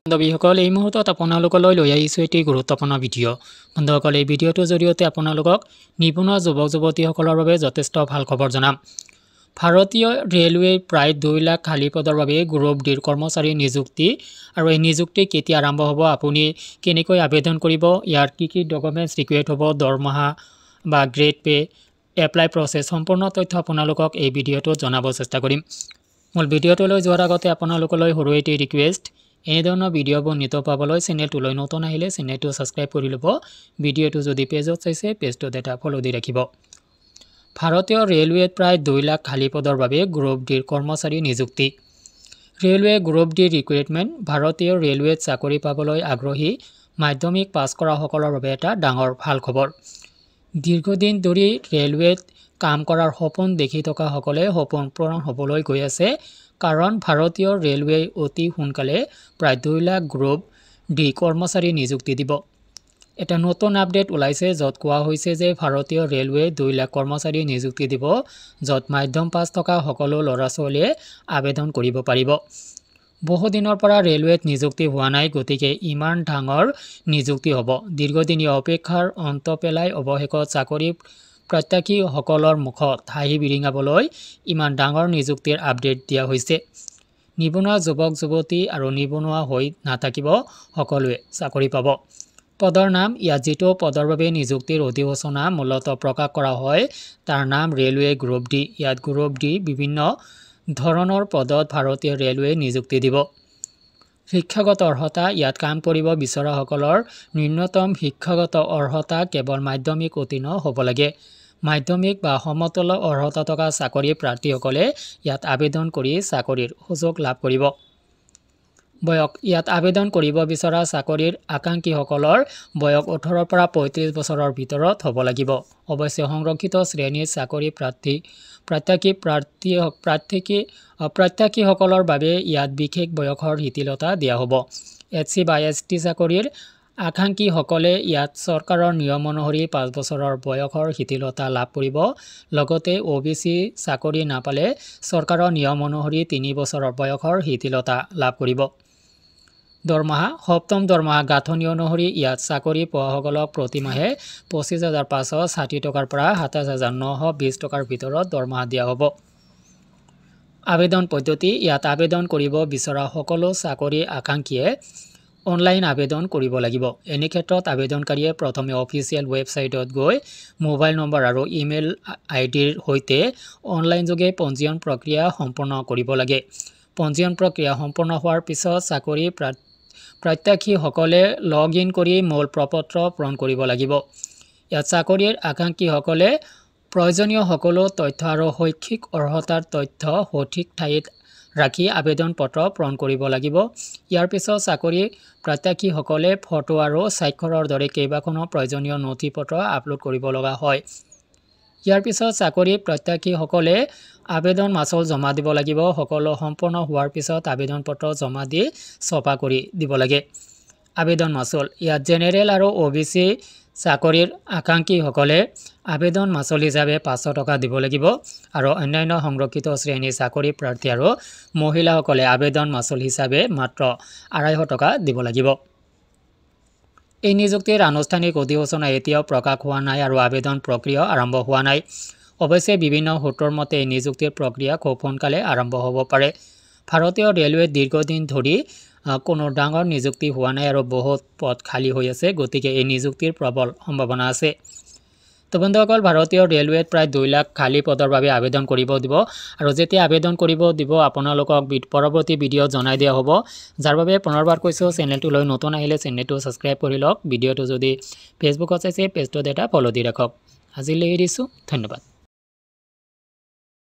বন্ধুসকল এই মুহূৰ্তত আপোনালোকলৈ লৈ আহিছোঁ এটি গুৰুত্বপূৰ্ণ ভিডিঅ' বন্ধুসকল এই ভিডিঅ'টোৰ জৰিয়তে আপোনালোকক নিবনুৱা যুৱক যুৱতীসকলৰ বাবে যথেষ্ট ভাল খবৰ জনাম ভাৰতীয় ৰেলৱে প্ৰায় 2 লাখ খালী পদৰ বাবে গ্ৰুপ ডিৰ কৰ্মচাৰী নিযুক্তি আৰু এই নিযুক্তি কেতিয়া আৰম্ভ হ'ব আপুনি কেনেকৈ আবেদন কৰিব ইয়াৰ কি ডকুমেণ্টছ ৰিকুৱেৰ্ড হ'ব দৰমহা বা গ্ৰেড পে এপ্লাই প্ৰচেছ সম্পূৰ্ণ তথ্য আপোনালোকক এই ভিডিঅ'টোত জনাব চেষ্টা কৰিম মূল ভিডিঅ'টোলৈ যোৱাৰ আগতে আপোনালোকলৈ সৰু এটি ৰিকুৱেষ্ট এনেধৰণৰ ভিডিঅ'বোৰ নিত পাবলৈ চেনেলটোলৈ নতুন আহিলে চেনেলটো সাবস্ক্ৰাইব কৰি ল'ব ভিডিঅ'টো যদি পেজত চাইছে পেজটোত এটা ফলো দি ৰাখিব ভাৰতীয় ৰেলৱেত প্ৰায় 2 লাখ খালী পদৰ বাবে গ্ৰুপ ডিৰ কৰ্মচাৰী নিযুক্তি ৰেলৱে গ্ৰুপ ডি ৰিক্ৰুইটমেণ্ট ভাৰতীয় ৰেলৱেত চাকৰি পাবলৈ আগ্ৰহী মাধ্যমিক পাছ কৰা সকলৰ বাবে এটা ডাঙৰ ভাল খবৰ দীৰ্ঘদিন ধৰি ৰেলৱেত কাম কৰাৰ সপোন দেখি থকা সকলে সপোন পূৰণ হ'বলৈ গৈ আছে কাৰণ ভাৰতীয় ৰেলৱে অতি সোনকালে প্ৰায় 2 লাখ গ্ৰুপ ডি কৰ্মচাৰী নিযুক্তি দিব এটা নতুন আপডেট ওলাইছে যত কোৱা হৈছে যে ভাৰতীয় ৰেলৱে 2 লাখ কৰ্মচাৰী নিযুক্তি দিব যত মাধ্যম পাছ থকা সকলো ল'ৰা-ছোৱালীয়ে আবেদন কৰিব পাৰিব বহু দিনৰ পৰা ৰেলৱেত নিযুক্তি হোৱা নাই গতিকে ইমান ডাঙৰ নিযুক্তি হ'ব দীৰ্ঘদিনীয়া অপেক্ষাৰ অন্ত পেলাই অৱশেষত চাকৰি প্ৰত্যাশী সকলৰ মুখত হাঁহি বিৰিঙাবলৈ ইমান ডাঙৰ নিযুক্তিৰ আপডেট দিয়া হৈছে নিবনুৱা যুৱক যুৱতী আৰু নিবনুৱা হৈ নাথাকিব সকলোৱে চাকৰি পাব পদৰ নাম ইয়াত যিটো পদৰ বাবে নিযুক্তিৰ অধিসূচনা মূলতঃ প্ৰকাশ কৰা হয় তাৰ নাম ৰেলৱে গ্ৰুপ ডি ইয়াত গ্ৰুপ ডি বিভিন্ন ধৰণৰ পদত ভাৰতীয় ৰেলৱে নিযুক্তি দিব শিক্ষাগত অৰ্হতা ইয়াত কাম কৰিব বিচৰাসকলৰ ন্যূনতম শিক্ষাগত অৰ্হতা কেৱল মাধ্যমিক উত্তীৰ্ণ হ'ব লাগে মাধ্যমিক বা সমতুল্য অৰ্হতা থকা চাকৰি প্ৰাৰ্থীসকলে ইয়াত আবেদন কৰি চাকৰিৰ সুযোগ লাভ কৰিব বয়স ইয়াত আবেদন কৰিব বিচৰা চাকৰিৰ আকাংক্ষীসকলৰ বয়স 18 পৰা 35 বছৰৰ ভিতৰত হ'ব লাগিব অৱশ্যে সংৰক্ষিত শ্ৰেণীৰ চাকৰি প্ৰাৰ্থীসকলৰ বাবে ইয়াত বিশেষ বয়সৰ শিথিলতা দিয়া হ'ব এছচি বা এছটি চাকৰিৰ আকাংক্ষীসকলে ইয়াত চৰকাৰৰ নিয়ম অনুসৰি 5 বছৰৰ বয়সৰ শিথিলতা লাভ কৰিব লগতে ওবিচি চাকৰি নাপালে চৰকাৰৰ নিয়ম অনুসৰি 3 বছৰৰ বয়সৰ শিথিলতা লাভ কৰিব দৰমহা সপ্তম দৰমহা গাঁথনি অনুসৰি ইয়াত চাকৰি পোৱাসকলক প্ৰতি মাহে 25,560 টকাৰ পৰা 27,920 টকাৰ ভিতৰত দৰমহা দিয়া হ'ব আবেদন পদ্ধতি ইয়াত আবেদন কৰিব বিচৰা সকলো চাকৰি আকাংক্ষীয়ে অনলাইন আবেদন কৰিব লাগিব এনে ক্ষেত্ৰত আবেদনকাৰীয়ে প্ৰথমে অফিচিয়েল ৱেবছাইটত গৈ মোবাইল নম্বৰ আৰু ইমেইল আইডিৰ সৈতে অনলাইন যোগে পঞ্জীয়ন প্ৰক্ৰিয়া সম্পূৰ্ণ কৰিব লাগে পঞ্জীয়ন প্ৰক্ৰিয়া সম্পূৰ্ণ হোৱাৰ পিছত চাকৰি প্ৰত্যাশীসকলে লগ ইন কৰি মূল প্ৰপত্ৰ পূৰণ কৰিব লাগিব ইয়াত চাকৰিৰ আকাংক্ষীসকলে প্ৰয়োজনীয় সকলো তথ্য আৰু শৈক্ষিক অৰ্হতাৰ তথ্য সঠিক ঠাইত ৰাখি আবেদন পত্ৰ পূৰণ কৰিব লাগিব ইয়াৰ পিছত চাকৰি প্ৰত্যাশীসকলে ফটো আৰু স্বাক্ষৰৰ দৰে কেইবাখনো প্ৰয়োজনীয় নথিপত্ৰ আপলোড কৰিব লগা হয় ইয়াৰ পিছত চাকৰি প্ৰত্যাশীসকলে আবেদন মাচুল জমা দিব লাগিব সকলো সম্পূৰ্ণ হোৱাৰ পিছত আবেদন পত্ৰ জমা দি ছপা কৰি দিব লাগে আবেদন মাচুল ইয়াত জেনেৰেল আৰু ওবিচি চাকৰিৰ আকাংক্ষীসকলে আবেদন মাচুল হিচাপে 500 টকা দিব লাগিব আৰু অন্যান্য সংৰক্ষিত শ্ৰেণীৰ চাকৰি প্ৰাৰ্থী আৰু মহিলাসকলে আবেদন মাচুল হিচাপে মাত্ৰ 250 টকা দিব লাগিব এই নিযুক্তিৰ আনুষ্ঠানিক অধিসূচনা এতিয়াও প্ৰকাশ হোৱা নাই আৰু আবেদন প্ৰক্ৰিয়া আৰম্ভ হোৱা নাই অৱশ্যে বিভিন্ন সূত্ৰৰ মতে এই নিযুক্তিৰ প্ৰক্ৰিয়া খুব সোনকালে আৰম্ভ হ'ব পাৰে ভাৰতীয় ৰেলৱে দীৰ্ঘদিন ধৰি কোনো ডাঙৰ নিযুক্তি হোৱা নাই আৰু বহুত পদ খালী হৈ আছে গতিকে এই নিযুক্তিৰ প্ৰবল সম্ভাৱনা আছে তো বন্ধুসকল ভাৰতীয় ৰেলৱেত প্ৰায় 2 লাখ খালী পদৰ বাবে আবেদন কৰিব দিব আৰু যেতিয়া আবেদন কৰিব দিব আপোনালোকক পৰৱৰ্তী ভিডিঅ' জনাই দিয়া হ'ব যাৰ বাবে পুনৰবাৰ কৈছোঁ চেনেলটোলৈ নতুন আহিলে চেনেলটো সাবস্ক্ৰাইব কৰি লওক ভিডিঅ'টো যদি ফেচবুকত চাইছে পেজটোত এটা ফলো দি ৰাখক আজিলৈ এৰিছোঁ ধন্যবাদ